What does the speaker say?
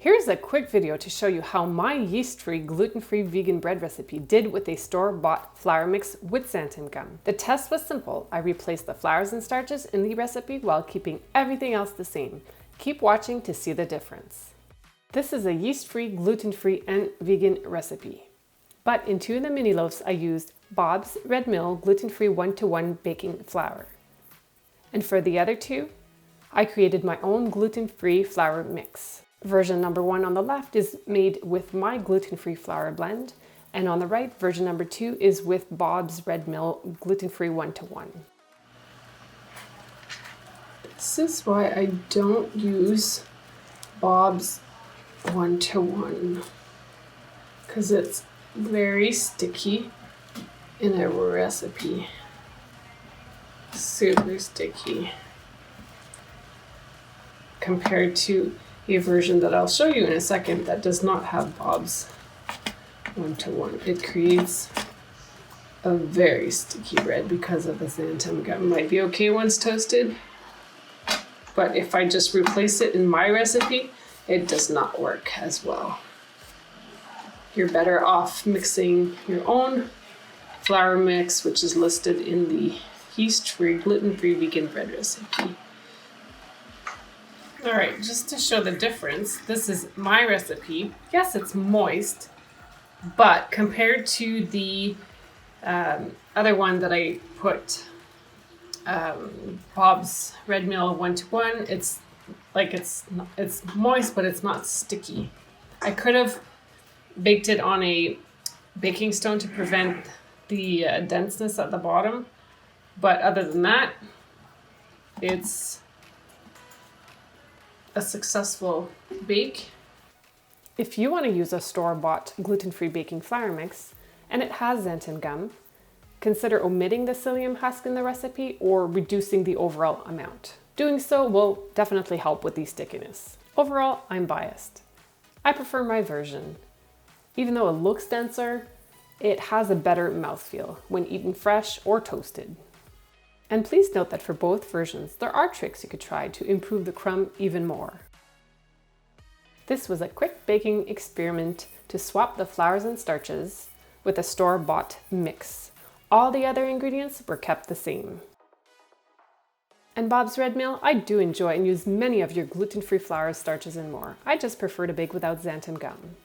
Here's a quick video to show you how my yeast-free gluten-free vegan bread recipe did with a store-bought flour mix with xanthan gum. The test was simple. I replaced the flours and starches in the recipe while keeping everything else the same. Keep watching to see the difference. This is a yeast-free, gluten-free, and vegan recipe. But in two of the mini loaves I used Bob's Red Mill gluten-free 1-to-1 baking flour. And for the other two, I created my own gluten-free flour mix. Version number 1 on the left is made with my gluten-free flour blend, and on the right, version number 2 is with Bob's Red Mill gluten-free 1-to-1. This is why I don't use Bob's 1-to-1, because it's very sticky in a recipe. Super sticky compared to a version that I'll show you in a second that does not have Bob's 1-to-1. It creates a very sticky bread because of the xanthan gum. Might be okay once toasted, but if I just replace it in my recipe, it does not work as well. You're better off mixing your own flour mix, which is listed in the yeast-free, gluten-free vegan bread recipe. All right, just to show the difference, this is my recipe. Yes, it's moist, but compared to the other one that I put, Bob's Red Mill 1-to-1, it's moist, but it's not sticky. I could have baked it on a baking stone to prevent the denseness at the bottom, but other than that, it's a successful bake. If you want to use a store-bought gluten-free baking flour mix and it has xanthan gum, consider omitting the psyllium husk in the recipe or reducing the overall amount. Doing so will definitely help with the stickiness. Overall, I'm biased. I prefer my version. Even though it looks denser, it has a better mouthfeel when eaten fresh or toasted. And please note that for both versions, there are tricks you could try to improve the crumb even more. This was a quick baking experiment to swap the flours and starches with a store-bought mix. All the other ingredients were kept the same. And Bob's Red Mill, I do enjoy and use many of your gluten-free flours, starches, and more. I just prefer to bake without xanthan gum.